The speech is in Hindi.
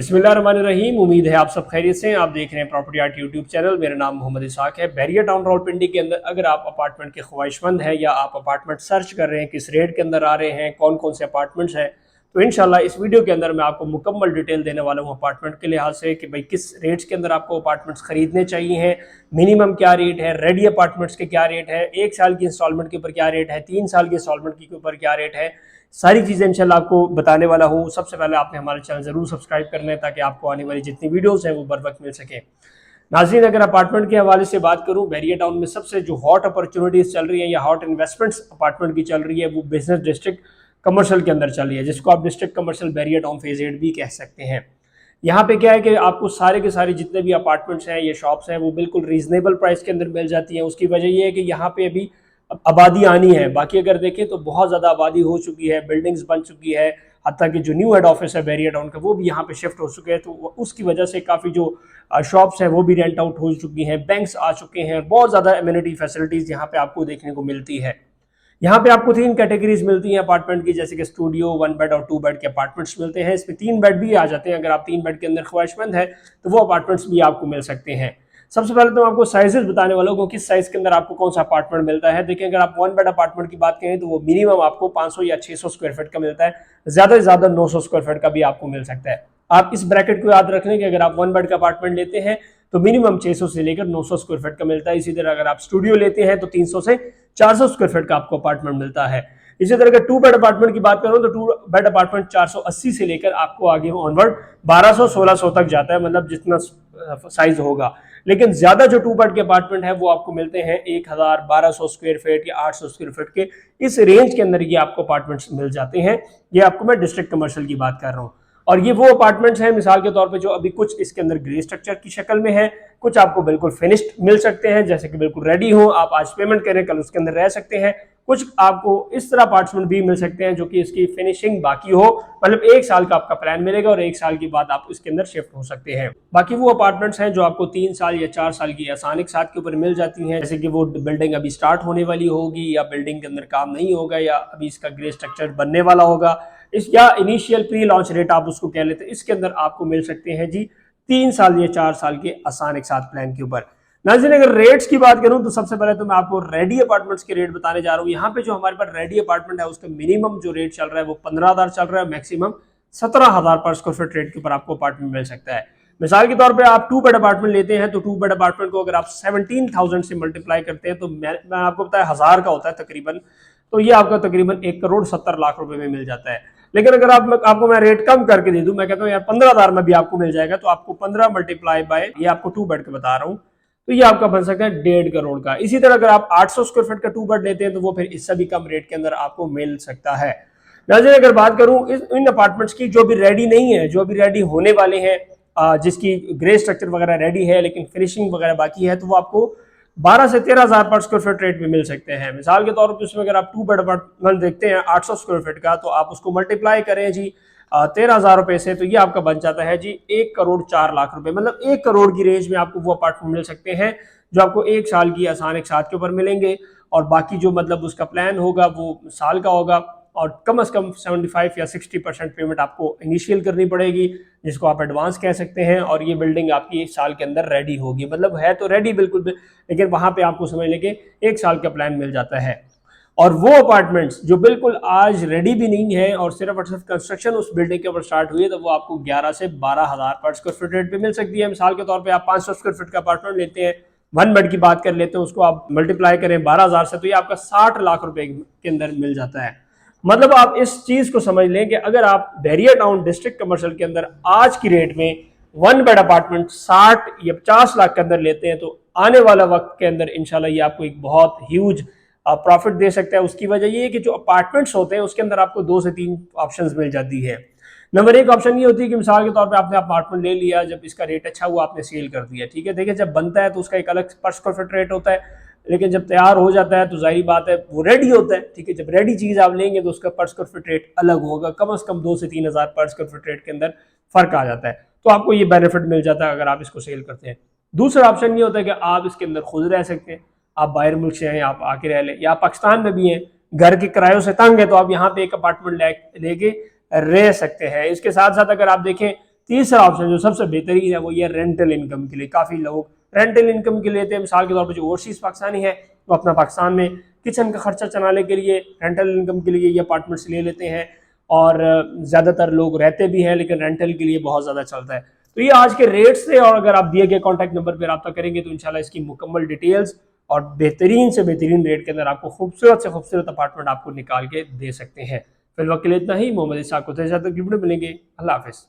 बिस्मिल्लाहिर्रहमानिर्रहीम। उम्मीद है आप सब खैरियत से हैं। आप देख रहे हैं प्रॉपर्टी आर्ट यूट्यूब चैनल। मेरा नाम मोहम्मद इसाक है। बैरिया टाउन रावलपिंडी के अंदर अगर आप अपार्टमेंट के ख्वाहिशमंद हैं या आप अपार्टमेंट सर्च कर रहे हैं, किस रेट के अंदर आ रहे हैं, कौन कौन से अपार्टमेंट्स हैं, तो इंशाल्लाह इस वीडियो के अंदर मैं आपको मुकम्मल डिटेल देने वाला हूँ अपार्टमेंट के लिहाज से कि भाई किस रेट्स के अंदर आपको अपार्टमेंट्स खरीदने चाहिए हैं, मिनिमम क्या रेट है, रेडी अपार्टमेंट्स के क्या रेट है, 1 साल की इंस्टॉलमेंट के ऊपर क्या रेट है, 3 साल की इंस्टॉलमेंट के ऊपर क्या रेट है, सारी चीज़ें इंशाल्लाह आपको बताने वाला हूँ। सबसे पहले आपने हमारे चैनल ज़रूर सब्सक्राइब करना है ताकि आपको आने वाली जितनी वीडियोस हैं वो बर वक्त मिल सके। नाज़रीन, अगर अपार्टमेंट के हवाले से बात करूँ, बैरिया टाउन में सबसे जो हॉट अपॉर्चुनिटीज़ चल रही है या हॉट इन्वेस्टमेंट्स अपार्टमेंट की चल रही है वो बिजनेस डिस्ट्रिक्ट कमर्शियल के अंदर चल रही है, जिसको आप district commercial Bairia town phase 8 भी कह सकते हैं। यहाँ पे क्या है कि आपको सारे के सारे जितने भी अपार्टमेंट्स हैं, ये शॉप्स हैं, वो बिल्कुल रीजनेबल प्राइस के अंदर मिल जाती हैं। उसकी वजह ये है कि यहाँ पे अभी आबादी आनी है। बाकी अगर देखें तो बहुत ज़्यादा आबादी हो चुकी है, बिल्डिंग्स बन चुकी है, हत्ता कि जो न्यू हेड ऑफिस है बैरिया टाउन का वो भी यहाँ पे शिफ्ट हो चुके हैं। तो उसकी वजह से काफ़ी जो शॉप्स हैं वो भी रेंट आउट हो चुकी हैं, बैंक्स आ चुके हैं, बहुत ज़्यादा एमिनिटी फैसिलिटीज़ यहाँ पे आपको देखने को मिलती है। यहाँ पे आपको 3 कैटेगरीज मिलती हैं अपार्टमेंट की, जैसे कि स्टूडियो, 1 बेड और 2 बेड के अपार्टमेंट्स मिलते हैं। इसमें 3 बेड भी आ जाते हैं। अगर आप 3 बेड के अंदर ख्वाहिशमंद है तो वो अपार्टमेंट्स भी आपको मिल सकते हैं। सबसे पहले तो मैं आपको साइजेस बताने वाला हूँ, किस साइज के अंदर आपको कौन सा अपार्टमेंट मिलता है। देखिए, अगर आप 1 बेड अपार्टमेंट की बात करें तो वो मिनिमम आपको 500 या 600 स्क्वायर फीट का मिलता है, ज्यादा से ज्यादा 900 स्क्वायर फीट का भी आपको मिल सकता है। आप इस ब्रैकेट को याद रख लें कि अगर आप 1 बेड का अपार्टमेंट लेते हैं तो मिनिमम 600 से लेकर 900 स्क्वायर फीट का मिलता है। इसी तरह अगर आप स्टूडियो लेते हैं तो 300 से 400 स्क्वायर फीट का आपको अपार्टमेंट मिलता है। इसी तरह अगर 2 बेड अपार्टमेंट की बात करूं तो 2 बेड अपार्टमेंट 480 से लेकर आपको आगे ऑनवर्ड 1200-1600 तक जाता है, मतलब जितना साइज होगा। लेकिन ज्यादा जो 2 बेड के अपार्टमेंट है वो आपको मिलते हैं 1000-1200 स्क्वायर फीट या 800 स्क्वायर फीट के, इस रेंज के अंदर ये आपको अपार्टमेंट्स मिल जाते हैं। ये आपको मैं डिस्ट्रिक्ट कमर्शियल की बात कर रहा हूँ। और ये वो अपार्टमेंट्स हैं मिसाल के तौर पे जो अभी कुछ इसके अंदर ग्रे स्ट्रक्चर की शक्ल में है, कुछ आपको बिल्कुल फिनिश्ड मिल सकते हैं, जैसे कि बिल्कुल रेडी हो, आप आज पेमेंट करें कल उसके अंदर रह सकते हैं। कुछ आपको इस तरह अपार्टमेंट भी मिल सकते हैं जो कि इसकी फिनिशिंग बाकी हो, मतलब 1 साल का आपका प्लान मिलेगा और 1 साल के बाद आप इसके अंदर शिफ्ट हो सकते हैं। बाकी वो अपार्टमेंट्स हैं जो आपको 3 साल या 4 साल की आसान एक साथ के ऊपर मिल जाती हैं, जैसे कि वो बिल्डिंग अभी स्टार्ट होने वाली होगी या बिल्डिंग के अंदर काम नहीं होगा या अभी इसका ग्रे स्ट्रक्चर बनने वाला होगा, इस या इनिशियल प्री लॉन्च रेट आप उसको कह लेते हैं, इसके अंदर आपको मिल सकते हैं जी 3 साल या 4 साल के आसान एक साथ प्लान के ऊपर। नाज़रीन, अगर रेट्स की बात करूं तो सबसे पहले तो मैं आपको रेडी अपार्टमेंट्स के रेट बताने जा रहा हूं। यहाँ पे जो हमारे पास रेडी अपार्टमेंट है उसका मिनिमम जो रेट चल रहा है वो 15,000 चल रहा है, मैक्सिमम 17,000 पर स्क्वायर फीट रेट के ऊपर आपको अपार्टमेंट मिल सकता है। मिसाल के तौर पे आप 2 बेड अपार्टमेंट लेते हैं तो 2 बेड अपार्टमेंट को अगर आप 17,000 से मल्टीप्लाई करते हैं तो मैं आपको बताया 1000 का होता है तकरीबन, तो ये आपका तकरीबन 1,70,00,000 रुपए में मिल जाता है। लेकिन अगर आपको मैं रेट कम करके दे दूं, मैं कहता हूं यार 15,000 में भी आपको मिल जाएगा, तो आपको 15 मल्टीप्लाई बाय, ये आपको 2 बेड का बता रहा हूं, तो ये आपका बन सकता है 1.5 करोड़ का। इसी तरह अगर आप 800 स्क्वायर फीट का 2 बेड लेते हैं तो वो फिर इससे भी कम रेट के अंदर आपको मिल सकता है। नाज़रीन, अगर बात करूं इन अपार्टमेंट्स की जो भी रेडी नहीं है, जो भी रेडी होने वाले हैं, जिसकी ग्रे स्ट्रक्चर वगैरह रेडी है लेकिन फिनिशिंग वगैरह बाकी है, तो वो आपको 12 से 13,000 पर स्क्वायर फीट रेट में मिल सकते हैं। मिसाल के तौर पर उसमें अगर आप 2 बेड अपार्टमेंट देखते हैं 800 स्क्वायर फीट का, तो आप उसको मल्टीप्लाई करें जी 13,000 रुपए से, तो ये आपका बन जाता है जी 1,04,00,000 रुपए, मतलब 1 करोड़ की रेंज में आपको वो अपार्टमेंट मिल सकते हैं जो आपको 1 साल की आसान एक साथ के ऊपर मिलेंगे। और बाकी जो मतलब उसका प्लान होगा वो साल का होगा और कम से कम 75 या 60% पेमेंट आपको इनिशियल करनी पड़ेगी, जिसको आप एडवांस कह सकते हैं। और ये बिल्डिंग आपकी 1 साल के अंदर रेडी होगी, मतलब है तो रेडी बिल्कुल भी, लेकिन वहां पे आपको समझ लें कि 1 साल का प्लान मिल जाता है। और वो अपार्टमेंट्स जो बिल्कुल आज रेडी भी नहीं है और सिर्फ और सिर्फ कंस्ट्रक्शन उस बिल्डिंग के ऊपर स्टार्ट हुई है, तो वो आपको 11 से 12,000 पर स्क्वायर फीट रेट पे मिल सकती है। मिसाल के तौर पे आप 500 स्क्वायर फीट का अपार्टमेंट लेते हैं, 1 बेड की बात कर लेते हैं, उसको आप मल्टीप्लाई करें 12,000 से, तो ये आपका 60 लाख रुपए के अंदर मिल जाता है। मतलब आप इस चीज को समझ लें कि अगर आप बैरिया टाउन डिस्ट्रिक्ट कमर्शियल के अंदर आज की रेट में 1 बेड अपार्टमेंट 60 या 50 लाख के अंदर लेते हैं, तो आने वाला वक्त के अंदर इंशाल्लाह ये आपको एक बहुत ह्यूज प्रॉफिट दे सकता है। उसकी वजह ये है कि जो अपार्टमेंट्स होते हैं उसके अंदर आपको 2 से 3 ऑप्शंस मिल जाती है। नंबर 1 ऑप्शन ये होती है कि मिसाल के तौर पे आपने अपार्टमेंट ले लिया, जब इसका रेट अच्छा हुआ आपने सेल कर दिया, ठीक है। देखिए, जब बनता है तो उसका एक अलग पर स्क्वायर फीट रेट होता है, लेकिन जब तैयार हो जाता है तो जाहिर बात है वो रेडी होता है, ठीक है। जब रेडी चीज आप लेंगे तो उसका पर स्क्वायर फीट रेट अलग होगा, कम से कम 2 से 3,000 पर स्क्वायर फीट रेट के अंदर फर्क आ जाता है, तो आपको ये बेनिफिट मिल जाता है अगर आप इसको सेल करते हैं। दूसरा ऑप्शन ये होता है कि आप इसके अंदर खुद रह सकते हैं, आप बाहर मुल्क से हैं, आप आके रह लें, या पाकिस्तान में भी हैं, घर के किरायों से तंग है, तो आप यहाँ पे एक अपार्टमेंट लेके रह सकते हैं। इसके साथ साथ अगर आप देखें तीसरा ऑप्शन जो सबसे बेहतरीन है वो ये रेंटल इनकम के लिए। काफ़ी लोग रेंटल इनकम के लिए लेते हैं। मिसाल के तौर पर जो ओवरसीज पाकिस्तानी है वो अपना पाकिस्तान में किचन का खर्चा चलाने के लिए रेंटल इनकम के लिए ये अपार्टमेंट्स ले लेते हैं, और ज़्यादातर लोग रहते भी हैं लेकिन रेंटल के लिए बहुत ज़्यादा चलता है। तो ये आज के रेट्स थे, और अगर आप दिए गए कॉन्टैक्ट नंबर पर रब्ता करेंगे तो इंशाल्लाह इसकी मुकम्मल डिटेल्स और बेहतरीन से बेहतरीन रेट के अंदर आपको खूबसूरत से खूबसूरत अपार्टमेंट आपको निकाल के दे सकते हैं। फिलहाल के लिए इतना ही। मोहम्मद इसाक को तक वीडियो मिलेंगे। अल्लाह हाफिज़।